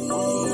Boom.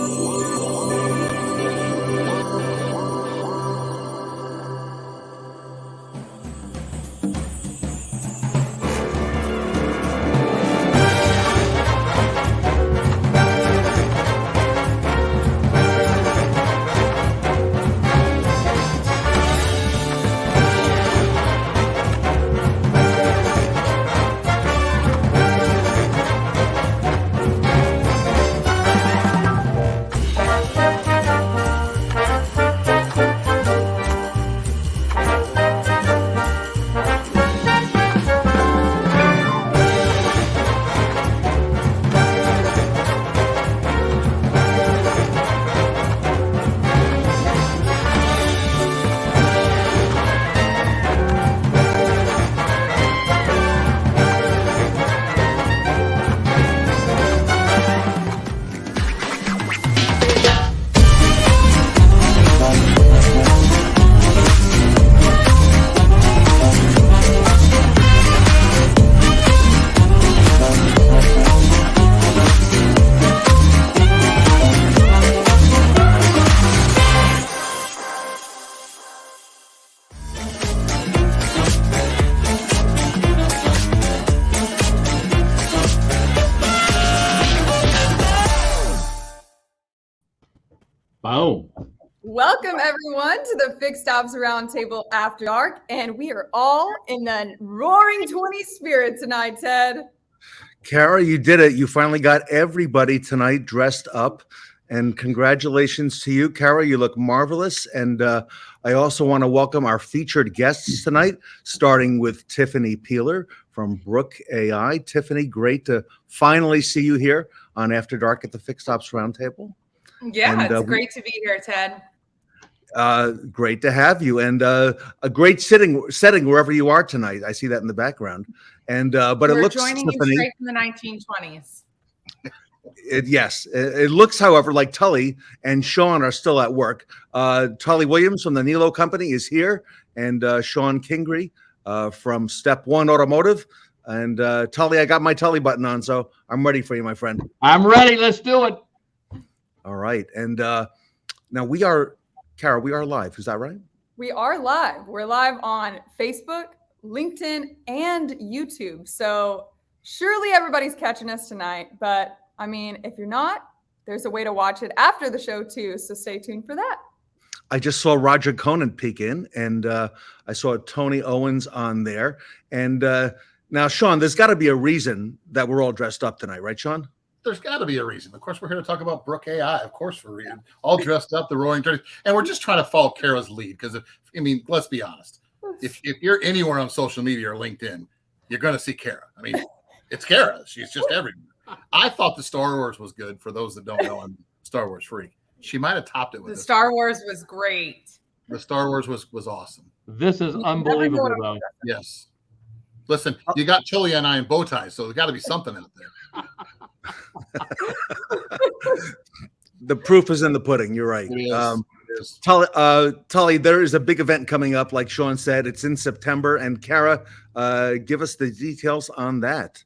Welcome, everyone, to the Fixed Ops Roundtable After Dark, and we are all in the roaring 20 spirit tonight, Ted. Kara, you did it. You finally got everybody tonight dressed up, and congratulations to you, Kara. You look marvelous, and I also want to welcome our featured guests tonight, starting with Tiffany Peeler from Brooke.ai. Tiffany, great to finally see you here on After Dark at the Fixed Ops Roundtable. Yeah, it's great to be here, Ted. Great to have you, and a great setting wherever you are tonight. I see that in the background, and but We're it looks, joining Tiffany, you straight from the 1920s. Yes, it looks, however, like Tully and Shon are still at work. Tully Williams from the Nilo Company is here, and Shon Kingrey from Step One Automotive. And Tully, I got my Tully button on, so I'm ready for you, my friend. I'm ready. Let's do it. All right, and now we are, Kara, we are live. Is that right? We are live. We're live on Facebook, LinkedIn, and YouTube. So surely everybody's catching us tonight. But I mean, if you're not, there's a way to watch it after the show too. So stay tuned for that. I just saw Roger Conan peek in, and I saw Tony Owens on there. And now, Shon, there's got to be a reason that we're all dressed up tonight, right, Shon? There's got to be a reason. Of course, we're here to talk about Brooke.ai. Of course, we're all dressed up, the Roaring Twenties, and we're just trying to follow Kara's lead. Because let's be honest. If you're anywhere on social media or LinkedIn, you're going to see Kara. I mean, it's Kara. She's just everywhere. I thought the Star Wars was good. For those that don't know, I'm a Star Wars freak. She might have topped it with the Star Wars was great. The Star Wars was awesome. This is unbelievable, though. Yes. Listen, you got Tully and I in bow ties, so there's got to be something out there. The proof is in the pudding. You're right. Tully, there is a big event coming up, like Shon said. It's in September. And Kara, give us the details on that.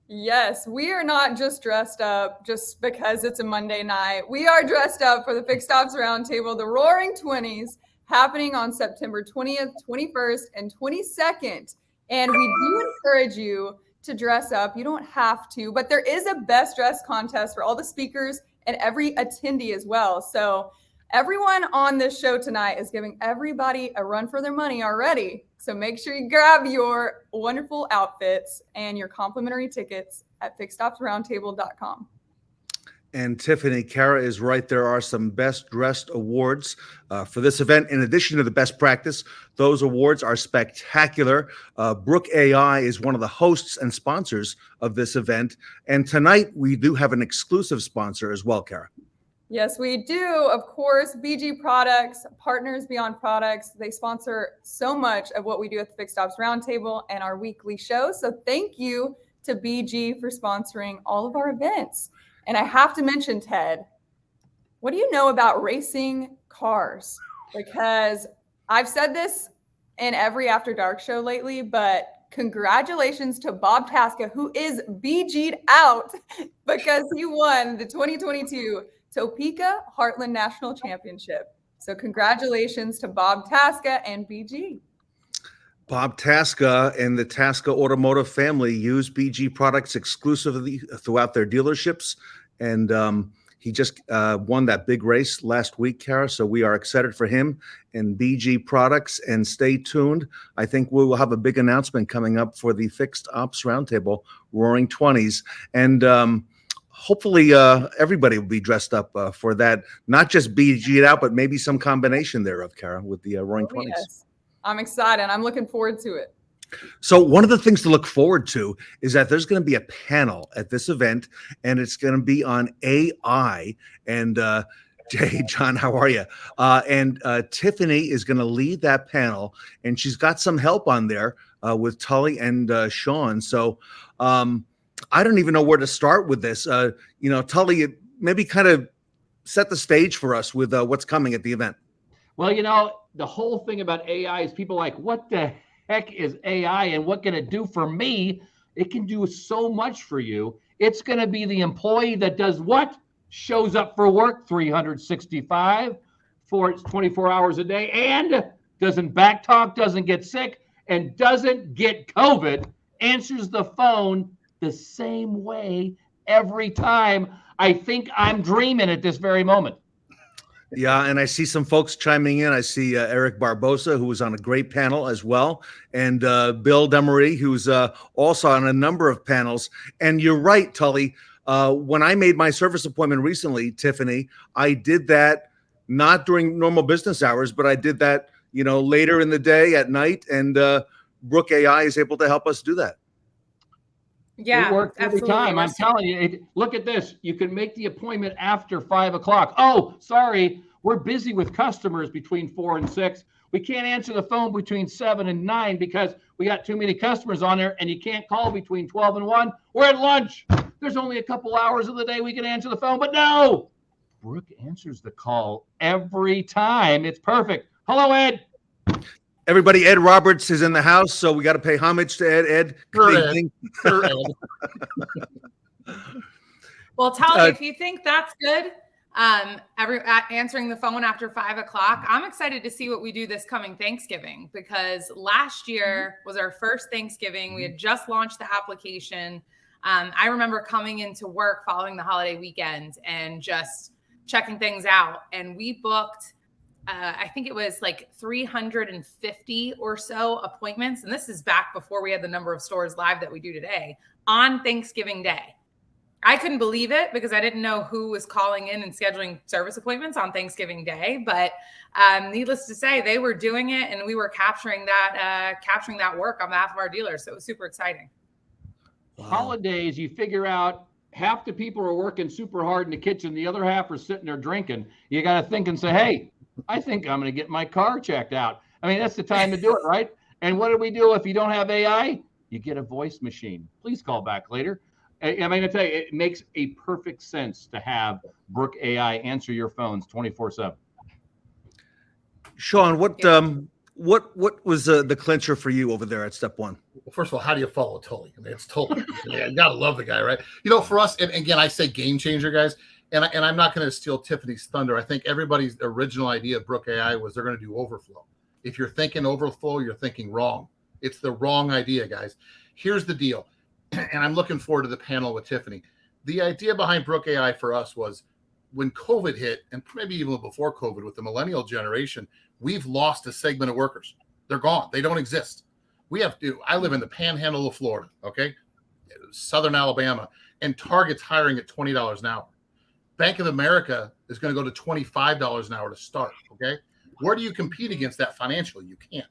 Yes, we are not just dressed up just because it's a Monday night. We are dressed up for the Fixed Ops Roundtable, the Roaring 20s, happening on September 20th, 21st, and 22nd. And we do encourage you to dress up. You don't have to, but there is a best dress contest for all the speakers and every attendee as well. So everyone on this show tonight is giving everybody a run for their money already. So make sure you grab your wonderful outfits and your complimentary tickets at fixedopsroundtable.com. And Tiffany, Kara is right. There are some best dressed awards for this event. In addition to the best practice, those awards are spectacular. Brooke.ai is one of the hosts and sponsors of this event. And tonight we do have an exclusive sponsor as well, Kara. Yes, we do. Of course, BG Products, Partners Beyond Products. They sponsor so much of what we do at the Fixed Ops Roundtable and our weekly show. So thank you to BG for sponsoring all of our events. And I have to mention, Ted, what do you know about racing cars? Because I've said this in every After Dark show lately, but Congratulations to Bob Tasca, who is BG'd out because he won the 2022 Topeka Heartland National Championship. So congratulations to Bob Tasca and BG. Bob Tasca and the Tasca Automotive family use BG products exclusively throughout their dealerships. And he just won that big race last week, Kara. So we are excited for him and BG products. And stay tuned. I think we will have a big announcement coming up for the Fixed Ops Roundtable Roaring 20s. And hopefully everybody will be dressed up for that. Not just BG'd out, but maybe some combination thereof, Kara, with the Roaring 20s. Yes. I'm excited. I'm looking forward to it. So one of the things to look forward to is that there's going to be a panel at this event, and it's going to be on AI. And hey, John, how are you? And Tiffany is going to lead that panel, and she's got some help on there with Tully and Shon. So I don't even know where to start with this. Tully, maybe kind of set the stage for us with what's coming at the event. Well, the whole thing about AI is people like, what the heck is AI and what can it do for me? It can do so much for you. It's going to be the employee that does what? Shows up for work 365 for 24 hours a day and doesn't backtalk, doesn't get sick, and doesn't get COVID, answers the phone the same way every time. I think I'm dreaming at this very moment. Yeah, and I see some folks chiming in. I see Eric Barbosa, who was on a great panel as well, and Bill Demery, who's also on a number of panels. And you're right, Tully. When I made my service appointment recently, Tiffany, I did that not during normal business hours, but I did that, later in the day at night. And Brooke.ai is able to help us do that. Yeah, it works every time. I'm telling you. Look at this. You can make the appointment after 5 o'clock. Oh, sorry. We're busy with customers between 4 and 6. We can't answer the phone between 7 and 9 because we got too many customers on there, and you can't call between 12 and 1. We're at lunch. There's only a couple hours of the day we can answer the phone, but no. Brooke answers the call every time. It's perfect. Hello, Ed. Everybody, Ed Roberts is in the house, so we got to pay homage to Ed. Ed, good evening. Well, Tully, if you think that's good, answering the phone after 5 o'clock, I'm excited to see what we do this coming Thanksgiving, because last year was our first Thanksgiving. We had just launched the application. I remember coming into work following the holiday weekend and just checking things out. And we booked, I think it was like 350 or so appointments. And this is back before we had the number of stores live that we do today on Thanksgiving Day. I couldn't believe it because I didn't know who was calling in and scheduling service appointments on Thanksgiving Day. But needless to say, they were doing it, and we were capturing that work on behalf of our dealers. So it was super exciting. Wow. Holidays, you figure out half the people are working super hard in the kitchen, the other half are sitting there drinking. You got to think and say, hey, I think I'm going to get my car checked out. I mean, that's the time to do it, right? And what do we do if you don't have AI? You get a voice machine. Please call back later. I mean, I tell you, it makes a perfect sense to have Brooke.ai answer your phones 24/7. Shon, what was the clincher for you over there at step one? Well, first of all, how do you follow Tully? I mean, it's Tully. Yeah, you gotta love the guy, right? For us, and again, I say game changer, guys. And I'm not going to steal Tiffany's thunder. I think everybody's original idea of Brooke.ai was they're going to do overflow. If you're thinking overflow, you're thinking wrong. It's the wrong idea, guys. Here's the deal. And I'm looking forward to the panel with Tiffany. The idea behind Brooke.ai for us was when COVID hit, and maybe even before COVID, with the millennial generation, we've lost a segment of workers. They're gone. They don't exist. I live in the panhandle of Florida, okay? Southern Alabama, and Target's hiring at $20 an hour. Bank of America is going to go to $25 an hour to start, okay? Where do you compete against that financially? You can't.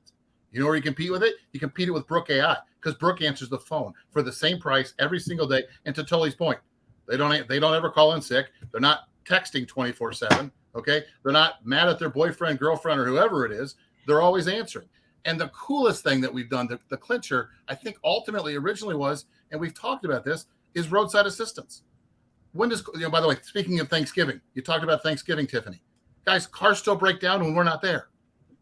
You know where you compete with it? You compete it with Brooke.ai, because Brooke answers the phone for the same price every single day. And to Tully's point, they don't ever call in sick. They're not texting 24/7, okay? They're not mad at their boyfriend, girlfriend, or whoever it is. They're always answering. And the coolest thing that we've done, the clincher, I think ultimately originally was, and we've talked about this, is roadside assistance. When does, by the way, speaking of Thanksgiving, you talked about Thanksgiving, Tiffany. Guys, cars still break down when we're not there.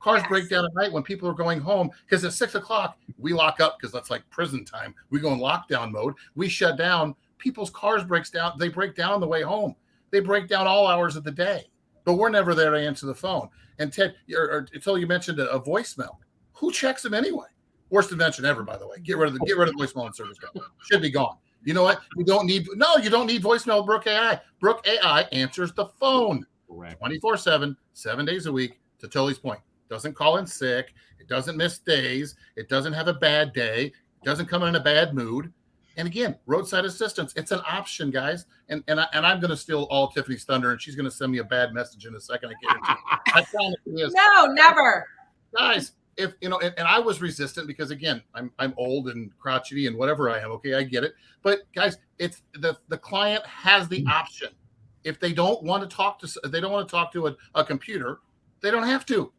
Cars break down at night when people are going home because at 6 o'clock we lock up because that's like prison time. We go in lockdown mode. We shut down. People's cars breaks down. They break down on the way home. They break down all hours of the day, but we're never there to answer the phone. And Ted, until you mentioned a voicemail, who checks them anyway? Worst invention ever, by the way. Get rid of voicemail and service call. Should be gone. You know what? You don't need voicemail with Brooke.ai. Brooke.ai answers the phone 24/7, 7 days a week. To Tully's point, doesn't call in sick. It doesn't miss days. It doesn't have a bad day. It doesn't come in a bad mood. And again, roadside assistance. It's an option, guys. And I'm going to steal all Tiffany's thunder, and she's going to send me a bad message in a second. I promise you this. No, never. Guys, if you know, and I was resistant because again, I'm old and crotchety and whatever I am. Okay, I get it. But guys, it's the client has the option. If they don't want to talk to a computer, they don't have to.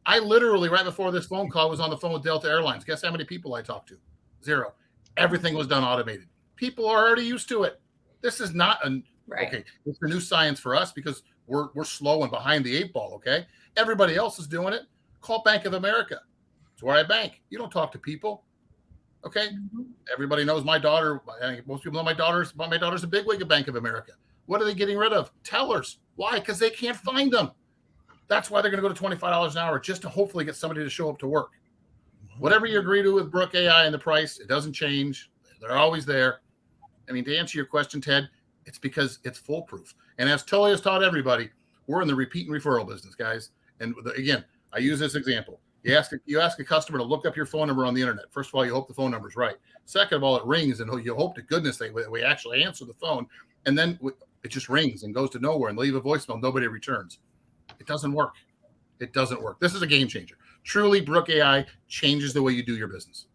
I literally right before this phone call was on the phone with Delta Airlines. Guess how many people I talked to? 0. Everything was done automated. People are already used to it. This is not okay. It's the new science for us because we're slow and behind the 8 ball. Okay, everybody else is doing it. Call Bank of America. It's where I bank. You don't talk to people. Okay, Everybody knows my daughter. Most people know my daughter's a bigwig at Bank of America. What are they getting rid of? Tellers. Why? Because they can't find them. That's why they're going to go to $25 an hour just to hopefully get somebody to show up to work. Whatever you agree to with Brooke.ai and the price, it doesn't change. They're always there. I mean, to answer your question, Ted, it's because it's foolproof. And as Tully has taught everybody, we're in the repeat and referral business, guys. And again, I use this example. You ask a customer to look up your phone number on the internet. First of all, you hope the phone number is right. Second of all, it rings, and you hope to goodness we actually answer the phone. And then it just rings and goes to nowhere and leave a voicemail. Nobody returns. It doesn't work. It doesn't work. This is a game changer. Truly, Brooke.ai changes the way you do your business.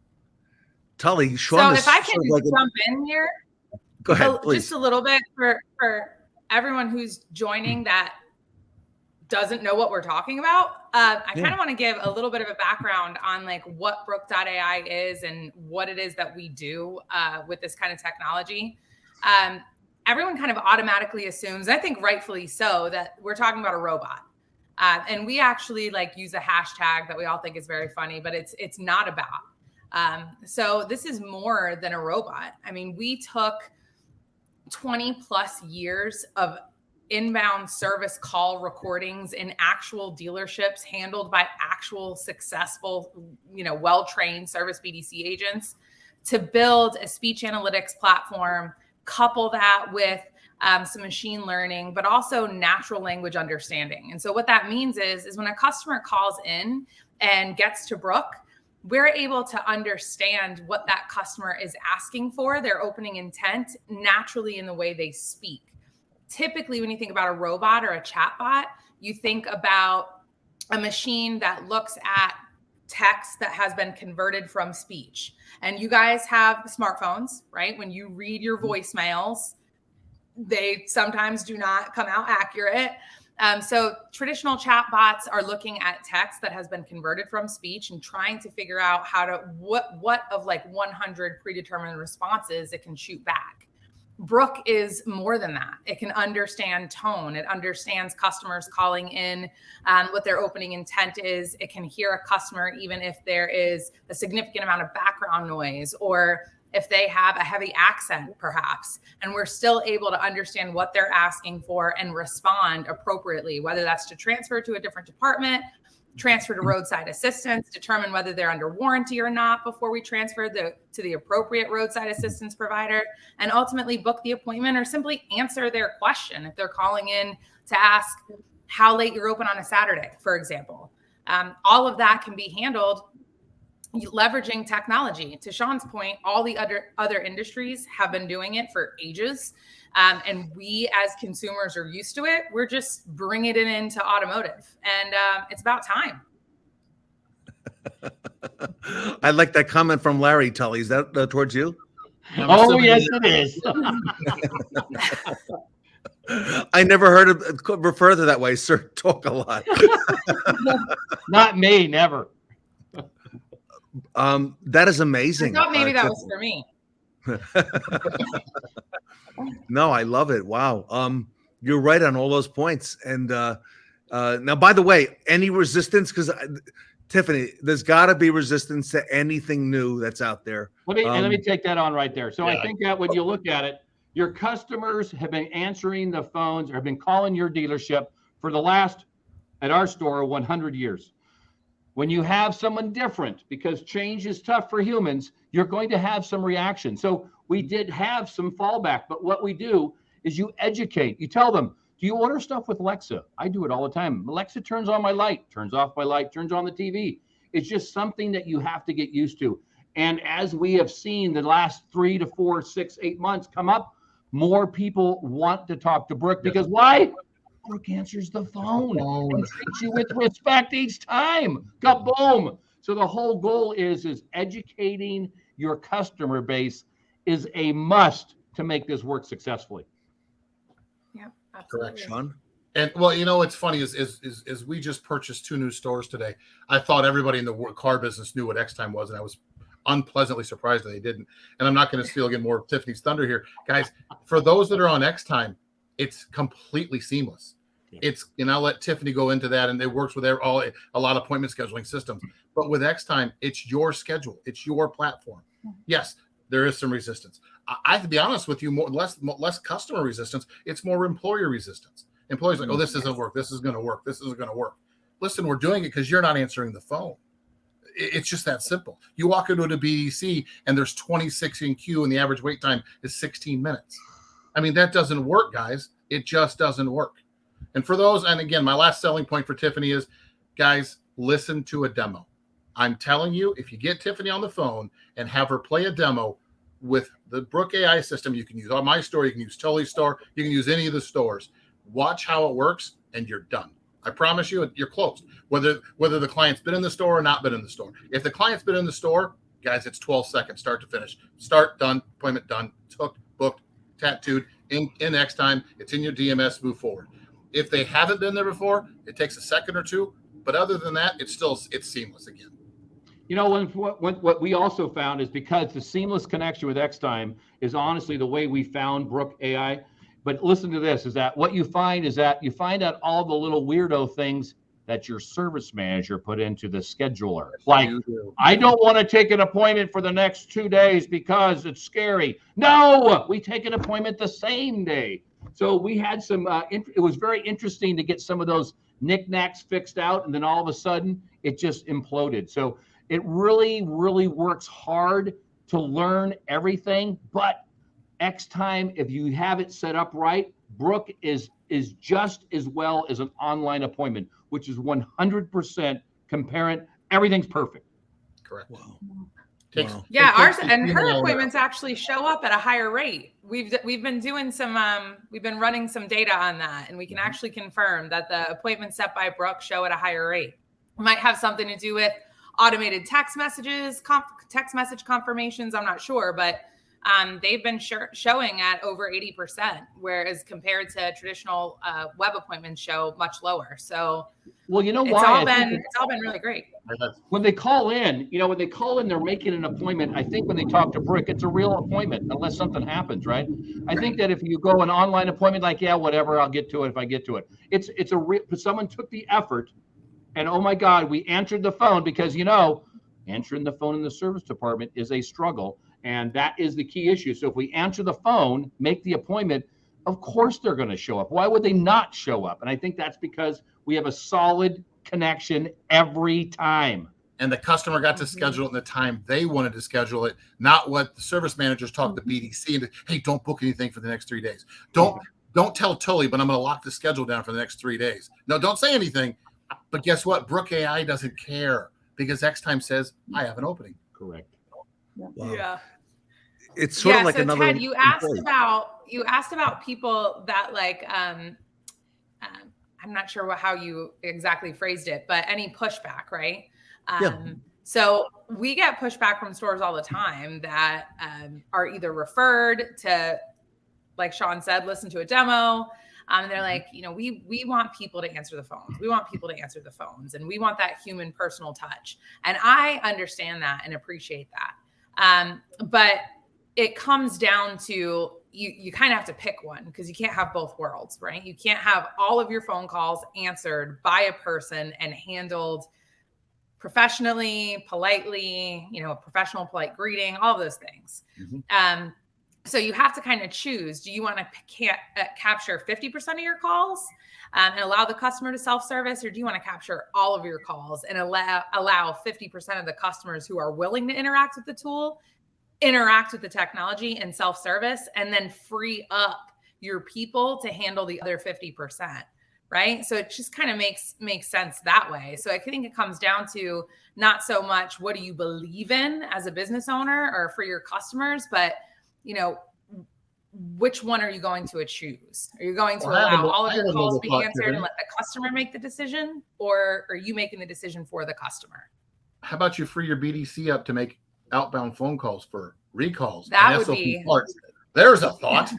Tully, Shon, so if I can jump in here, go ahead, please. Just a little bit for everyone who's joining that doesn't know what we're talking about. I kind of want to give a little bit of a background on like what Brooke.ai is and what it is that we do with this kind of technology. Everyone kind of automatically assumes, I think rightfully so, that we're talking about a robot. And we actually like use a hashtag that we all think is very funny, but it's not about. So this is more than a robot. I mean, we took 20 plus years of inbound service call recordings in actual dealerships handled by actual successful, well-trained service BDC agents to build a speech analytics platform, couple that with some machine learning, but also natural language understanding. And so what that means is when a customer calls in and gets to Brooke, we're able to understand what that customer is asking for, their opening intent, naturally in the way they speak. Typically, when you think about a robot or a chatbot, you think about a machine that looks at text that has been converted from speech. And you guys have smartphones, right? When you read your voicemails, they sometimes do not come out accurate. So traditional chatbots are looking at text that has been converted from speech and trying to figure out what of like 100 predetermined responses it can shoot back. Brooke is more than that. It can understand tone. It understands customers calling in, what their opening intent is. It can hear a customer even if there is a significant amount of background noise or if they have a heavy accent, perhaps. And we're still able to understand what they're asking for and respond appropriately, whether that's to transfer to a different department, transfer to roadside assistance, determine whether they're under warranty or not before we transfer to the appropriate roadside assistance provider, and ultimately book the appointment or simply answer their question if they're calling in to ask how late you're open on a Saturday, for example. All of that can be handled leveraging technology. To Shon's point, all the other industries have been doing it for ages. And we as consumers are used to it. We're just bringing it into automotive. And it's about time. I like that comment from Larry, Tully. Is that towards you? Oh, yes, it is. I never heard it refer to that way. Sir, talk a lot. Not me, never. That is amazing. I thought maybe that was for me. No, I love it. Wow. You're right on all those points. And Now, by the way, any resistance? Because Tiffany, there's got to be resistance to anything new that's out there. Let me take that on right there. So Yeah. I think that when you look at it, your customers have been answering the phones or have been calling your dealership for the last, at our store, 100 years. When you have someone different, because change is tough for humans, you're going to have some reaction. So we did have some fallback, but what we do is you educate. You tell them, do you order stuff with Alexa? I do it all the time. Alexa turns on my light, turns off my light, turns on the TV. It's just something that you have to get used to. And as we have seen the last 3 to 4, 6, 8 months come up, more people want to talk to Brooke because why? Brooke answers the phone and treats you with respect each time. Kaboom. So the whole goal is educating your customer base is a must to make this work successfully. Yeah, absolutely. Correct, Shon. And well, you know what's funny is we just purchased 2 new stores today. I thought everybody in the car business knew what X-Time was, and I was unpleasantly surprised that they didn't. And I'm not going to steal again more of Tiffany's thunder here, guys. For those that are on X-Time, it's completely seamless. It's, and I'll let Tiffany go into that, and it works with a lot of appointment scheduling systems. But with X-Time, it's your schedule, it's your platform. Yes, there is some resistance. I have to be honest with you, less customer resistance. It's more employer resistance. Employees like, oh, this isn't work. This is going to work. This isn't going to work. Listen, we're doing it because you're not answering the phone. It's just that simple. You walk into a BDC and there's 26 in queue and the average wait time is 16 minutes. I mean, that doesn't work, guys. It just doesn't work. And for those, and again, my last selling point for Tiffany is, guys, listen to a demo. I'm telling you, if you get Tiffany on the phone and have her play a demo with the Brooke.ai system, you can use on my store, you can use Tully's store, you can use any of the stores. Watch how it works, and you're done. I promise you, you're closed. Whether the client's been in the store or not been in the store. If the client's been in the store, guys, it's 12 seconds, start to finish. Start, done, appointment done, hooked, booked, tattooed, in X-Time, it's in your DMS, move forward. If they haven't been there before, it takes a second or two. But other than that, it's seamless again. You know, what we also found is because the seamless connection with X-Time is honestly the way we found Brooke.ai. But listen to this, is that what you find is that you find out all the little weirdo things that your service manager put into the scheduler. Like, I don't want to take an appointment for the next 2 days because it's scary. No, we take an appointment the same day. So we had some, it was very interesting to get some of those knickknacks fixed out, and then all of a sudden it just imploded. So it really, really works hard to learn everything, but X-Time, if you have it set up right, Brooke is just as well as an online appointment, which is 100% concurrent. Everything's perfect. Correct. Wow. Yeah, ours and her appointments actually show up at a higher rate. We've been doing some we've been running some data on that, and we can actually confirm that the appointments set by Brooke show at a higher rate. It might have something to do with automated text messages, text message confirmations. I'm not sure, but they've been showing at over 80%, whereas compared to traditional web appointments show much lower. So, well, you know it's why? all been really great. When they call in, they're making an appointment. I think when they talk to Brooke, it's a real appointment unless something happens, right? I think that if you go an online appointment, like, yeah, whatever, I'll get to it if I get to it. It's a real, someone took the effort, and oh my God, we answered the phone because, answering the phone in the service department is a struggle. And that is the key issue. So if we answer the phone, make the appointment, of course they're going to show up. Why would they not show up? And I think that's because we have a solid connection every time. And the customer got to schedule it in the time they wanted to schedule it, not what the service managers talk to BDC and, hey, don't book anything for the next 3 days. Don't tell Tully, but I'm going to lock the schedule down for the next 3 days. No, don't say anything. But guess what? Brooke.ai doesn't care because X-Time says, I have an opening. Correct. Wow. Yeah. It's sort of like so another. Ted, you asked about people that like I'm not sure how you exactly phrased it, but any pushback, right? So we get pushback from stores all the time that are either referred to, like Shon said, listen to a demo. And they're like, we want people to answer the phones. We want people to answer the phones, and we want that human personal touch. And I understand that and appreciate that. But it comes down to you kind of have to pick one because you can't have both worlds, right? You can't have all of your phone calls answered by a person and handled professionally, politely, a professional, polite greeting, all of those things. Mm-hmm. So you have to kind of choose. Do you want to capture 50% of your calls and allow the customer to self-service, or do you want to capture all of your calls and allow 50% of the customers who are willing to interact with the tool, interact with the technology and self-service, and then free up your people to handle the other 50%, right? So it just kind of makes sense that way. So I think it comes down to not so much what do you believe in as a business owner or for your customers, but which one are you going to choose? Are you going to allow all of your calls to be answered and let the customer make the decision, or are you making the decision for the customer? How about you free your BDC up to make outbound phone calls for recalls? That would be parts. There's a thought.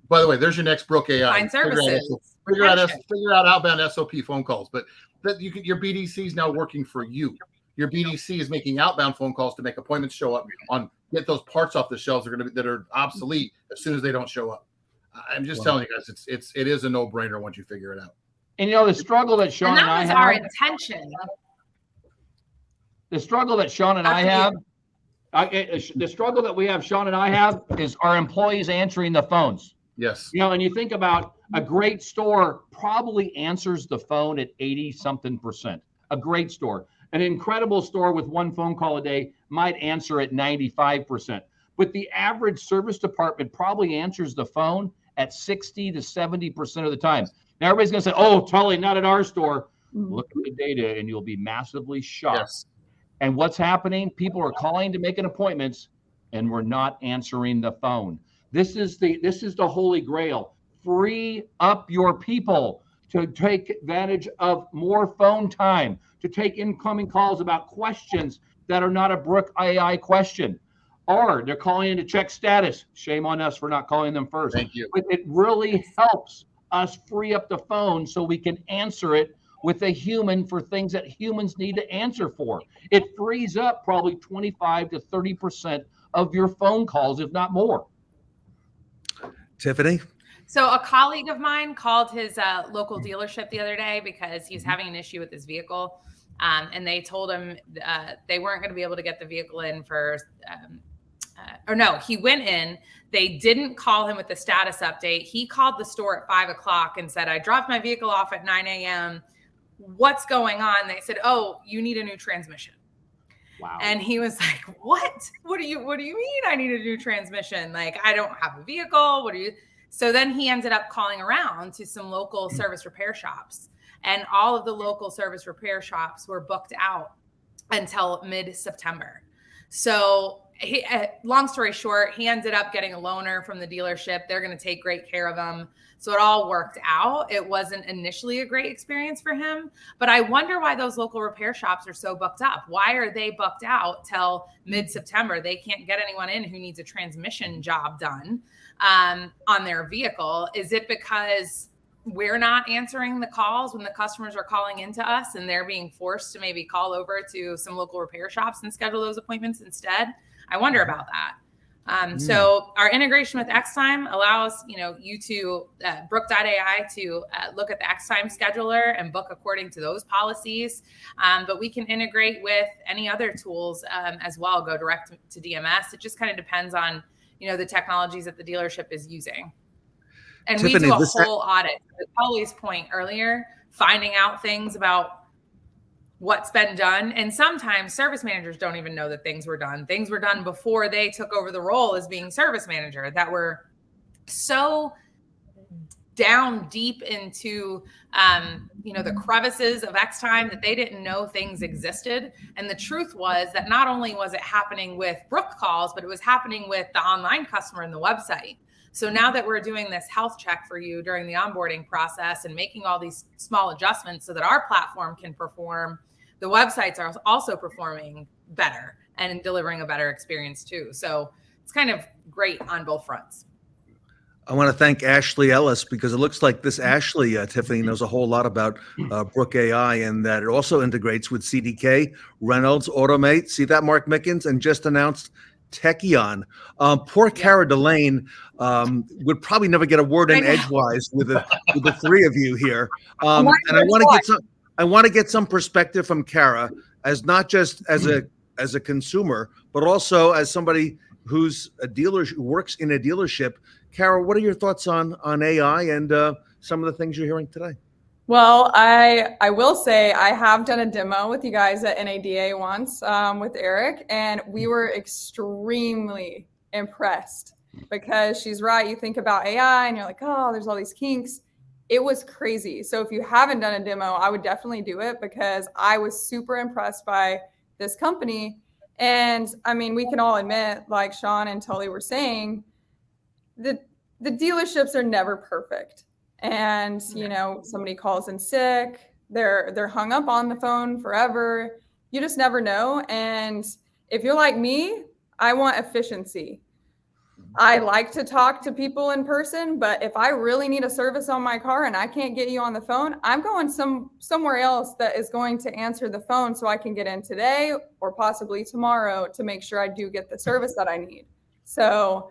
By the way, there's your next Brooke.ai. Find services. Figure out outbound SOP phone calls, but that your BDC is now working for you. Your BDC is making outbound phone calls to make appointments show up get those parts off the shelves that are obsolete as soon as they don't show up. I'm just telling you guys, it is a no-brainer once you figure it out. And the struggle that Shon and I have. That was our intention. The struggle that Shon and I have. The struggle that we have, Shon and I have, is our employees answering the phones. Yes. And you think about a great store probably answers the phone at 80-something%. A great store. An incredible store with one phone call a day might answer at 95%. But the average service department probably answers the phone at 60 to 70% of the time. Now everybody's going to say, oh, Tully, not at our store. Look at the data and you'll be massively shocked. Yes. And what's happening? People are calling to make an appointments and we're not answering the phone. This is the holy grail. Free up your people to take advantage of more phone time, to take incoming calls about questions that are not a Brooke.ai question. Or they're calling in to check status. Shame on us for not calling them first. Thank you. But it really helps us free up the phone so we can answer it with a human for things that humans need to answer for. It frees up probably 25 to 30% of your phone calls, if not more. Tiffany? So a colleague of mine called his local dealership the other day because he's having an issue with his vehicle. And they told him they weren't going to be able to get the vehicle in for, he went in. They didn't call him with the status update. He called the store at 5 o'clock and said, I dropped my vehicle off at 9 a.m. What's going on? They said, oh, you need a new transmission. Wow. And he was like, what? What do you mean I need a new transmission? Like, I don't have a vehicle. So then he ended up calling around to some local service repair shops, and all of the local service repair shops were booked out until mid-September. So long story short, he ended up getting a loaner from the dealership. They're going to take great care of him. So it all worked out. It wasn't initially a great experience for him, but I wonder why those local repair shops are so booked up. Why are they booked out till mid-September? They can't get anyone in who needs a transmission job done on their vehicle. Is it because we're not answering the calls when the customers are calling into us and they're being forced to maybe call over to some local repair shops and schedule those appointments instead? I wonder about that. So our integration with Xtime allows, you to Brooke.ai to look at the Xtime scheduler and book according to those policies. But we can integrate with any other tools as well, go direct to DMS. It just kind of depends on, the technologies that the dealership is using. And Tiffany, we do a whole audit. To Tully's point earlier, finding out things about what's been done. And sometimes service managers don't even know that things were done. Things were done before they took over the role as being service manager that were so down deep into, the crevices of Xtime that they didn't know things existed. And the truth was that not only was it happening with Brooke calls, but it was happening with the online customer and the website. So now that we're doing this health check for you during the onboarding process and making all these small adjustments so that our platform can perform, the websites are also performing better and delivering a better experience too. So it's kind of great on both fronts. I want to thank Ashley Ellis because it looks like this Ashley, Tiffany, knows a whole lot about Brooke.ai, and that it also integrates with CDK, Reynolds, Automate. See that, Mark Mickens? And just announced techie on. Poor Cara Delane would probably never get a word in edgewise with the three of you here. And I want to get some perspective from Cara, as not just as a consumer, but also as somebody who's a dealer, who works in a dealership. Cara, what are your thoughts on AI and some of the things you're hearing today? Well, I will say I have done a demo with you guys at NADA once with Eric, and we were extremely impressed, because she's right. You think about AI and you're like, oh, there's all these kinks. It was crazy. So if you haven't done a demo, I would definitely do it, because I was super impressed by this company. And I mean, we can all admit, like Shon and Tully were saying, the dealerships are never perfect. And, you know, somebody calls in sick, they're hung up on the phone forever. You just never know. And if you're like me, I want efficiency. I like to talk to people in person, but if I really need a service on my car and I can't get you on the phone, I'm going somewhere else that is going to answer the phone, so I can get in today or possibly tomorrow to make sure I do get the service that I need. So,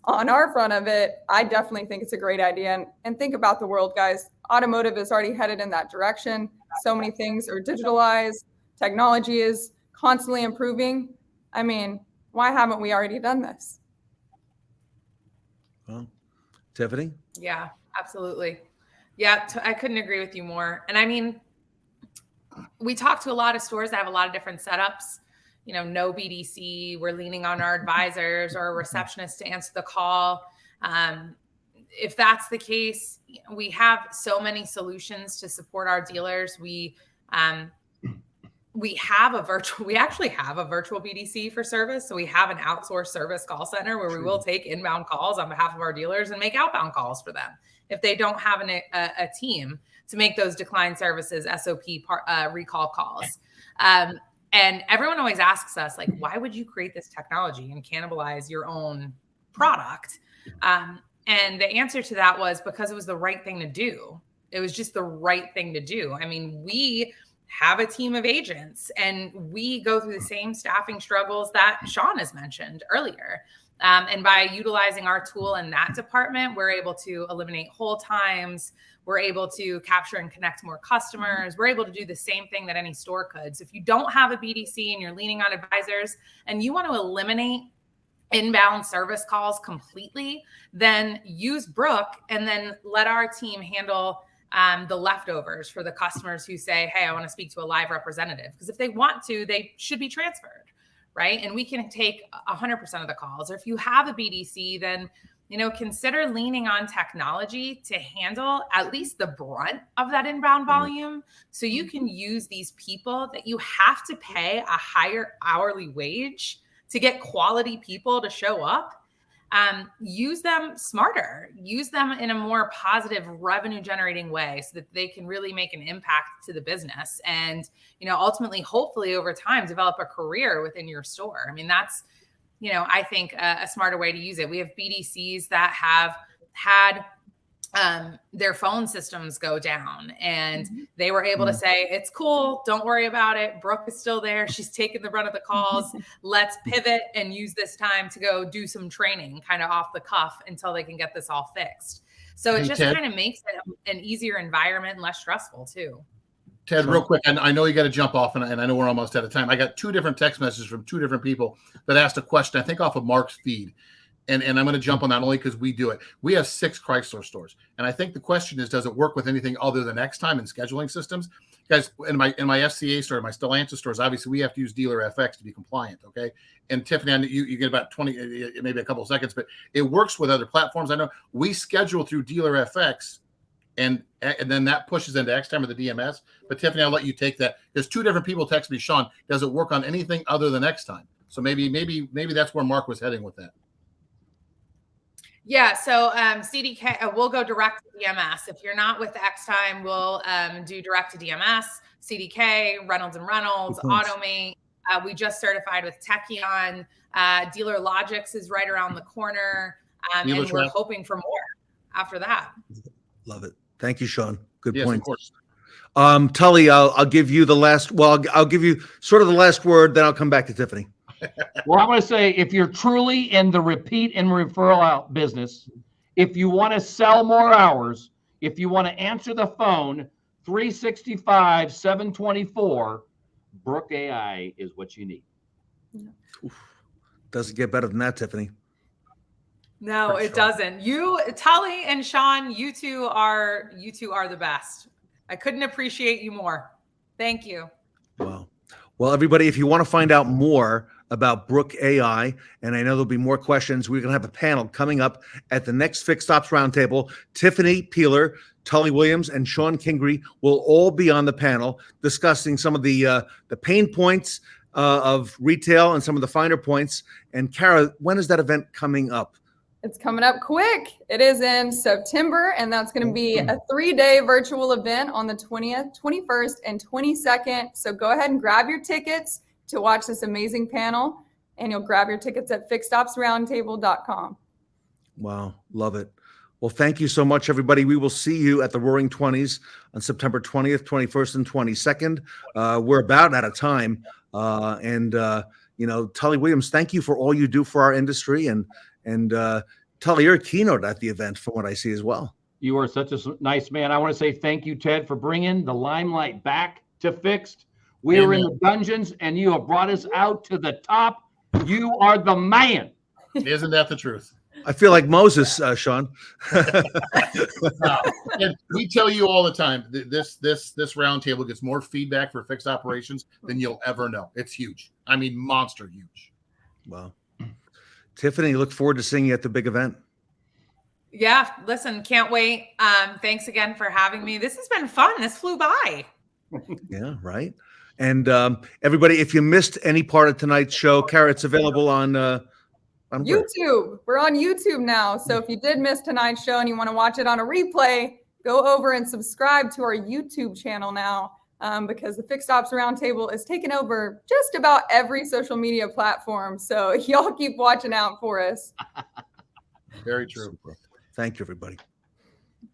on our front of it, I definitely think it's a great idea. And think about the world, guys. Automotive is already headed in that direction. So many things are digitalized. Technology is constantly improving. I mean, why haven't we already done this? Well, Tiffany? Yeah, absolutely. Yeah, I couldn't agree with you more. And I mean, we talk to a lot of stores that have a lot of different setups. You know, no BDC, we're leaning on our advisors or a receptionist to answer the call. If that's the case, we have so many solutions to support our dealers. We actually have a virtual BDC for service. So we have an outsourced service call center where we will take inbound calls on behalf of our dealers and make outbound calls for them if they don't have a team to make those decline services SOP recall calls. And everyone always asks us, like, why would you create this technology and cannibalize your own product? And the answer to that was because it was the right thing to do. It was just the right thing to do. I mean, we have a team of agents and we go through the same staffing struggles that Shon has mentioned earlier. And by utilizing our tool in that department, we're able to eliminate hold times. We're able to capture and connect more customers. We're able to do the same thing that any store could. So if you don't have a BDC and you're leaning on advisors and you want to eliminate inbound service calls completely, then use Brooke and then let our team handle the leftovers for the customers who say, hey, I want to speak to a live representative. Because if they want to, they should be transferred, right? And we can take 100% of the calls. Or if you have a BDC, then consider leaning on technology to handle at least the brunt of that inbound volume. So you can use these people that you have to pay a higher hourly wage to get quality people to show up. Use them smarter, use them in a more positive revenue generating way so that they can really make an impact to the business. And, ultimately, hopefully over time, develop a career within your store. I mean, that's, I think a smarter way to use it. We have BDCs that have had their phone systems go down and they were able to say, it's cool. Don't worry about it. Brooke is still there. She's taking the brunt of the calls. Let's pivot and use this time to go do some training kind of off the cuff until they can get this all fixed. So it just kind of makes it an easier environment and less stressful too. Ted, real quick, and I know you got to jump off, and I know we're almost out of time. I got 2 different text messages from 2 different people that asked a question, I think off of Mark's feed. And I'm going to jump on that only because we do it. We have 6 Chrysler stores. And I think the question is, does it work with anything other than X time and scheduling systems? Guys, in my FCA store, my Stellantis stores, obviously we have to use Dealer FX to be compliant, okay? And Tiffany, I know you get about 20, maybe a couple of seconds, but it works with other platforms. I know we schedule through Dealer FX, and then that pushes into X time or the DMS. But Tiffany, I'll let you take that. There's 2 different people text me, Shon, does it work on anything other than X time? So maybe that's where Mark was heading with that. Yeah, so CDK, we'll go direct to DMS. If you're not with X Time, we'll do direct to DMS, CDK, Reynolds & Reynolds, Automate. We just certified with Techion. Dealer Logics is right around the corner. And we're hoping for more after that. Love it. Thank you, Shon. Good yes, point. Of course. Tully, I'll give you the last. Well, I'll give you sort of the last word. Then I'll come back to Tiffany. Well, I'm going to say, if you're truly in the repeat and referral out business, if you want to sell more hours, if you want to answer the phone 365, 724, Brooke.ai is what you need. Doesn't get better than that, Tiffany. No, it doesn't. You, Tully and Shon, you two are the best. I couldn't appreciate you more. Thank you. Wow. Well, everybody, if you want to find out more about Brooke.ai, and I know there'll be more questions, we're going to have a panel coming up at the next Fixed Ops Roundtable. Tiffany Peeler, Tully Williams, and Shon Kingrey will all be on the panel discussing some of the pain points of retail and some of the finer points. And Kara, when is that event coming up? It's coming up quick. It is in September, and that's going to be a 3-day virtual event on the 20th, 21st, and 22nd. So go ahead and grab your tickets to watch this amazing panel, and you'll grab your tickets at fixedopsroundtable.com. Wow, love it. Well, thank you so much, everybody. We will see you at the Roaring 20s on September 20th, 21st, and 22nd. We're about out of time. Tully Williams, thank you for all you do for our industry. And Tully, you're a keynote at the event from what I see as well. You are such a nice man. I want to say thank you, Ted, for bringing the limelight back to Fixed. We were in the dungeons, and you have brought us out to the top. You are the man. Isn't that the truth? I feel like Moses, Shon. And we tell you all the time, this roundtable gets more feedback for fixed operations than you'll ever know. It's huge. I mean, monster huge. Wow. Tiffany, look forward to seeing you at the big event. Yeah, listen, can't wait. Thanks again for having me. This has been fun. This flew by. Yeah, right. And everybody, if you missed any part of tonight's show, Kara, it's available on YouTube. We're on YouTube now. So if you did miss tonight's show and you want to watch it on a replay, go over and subscribe to our YouTube channel now. Because the Fixed Ops Roundtable is taking over just about every social media platform. So y'all keep watching out for us. Very true. Super. Thank you, everybody.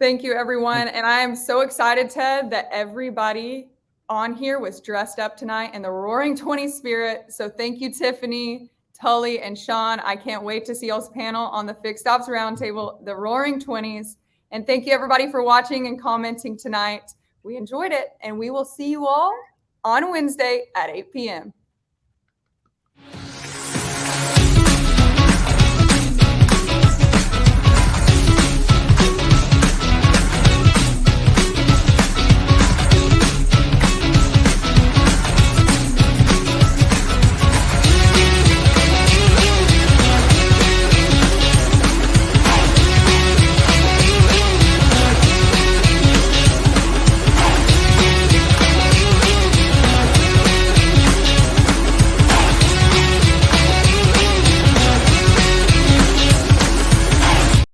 Thank you, everyone. And I am so excited, Ted, that everybody on here was dressed up tonight in the Roaring 20s spirit. So thank you, Tiffany, Tully, and Shon. I can't wait to see y'all's panel on the Fixed Ops Roundtable, the Roaring 20s. And thank you, everybody, for watching and commenting tonight. We enjoyed it, and we will see you all on Wednesday at 8 p.m.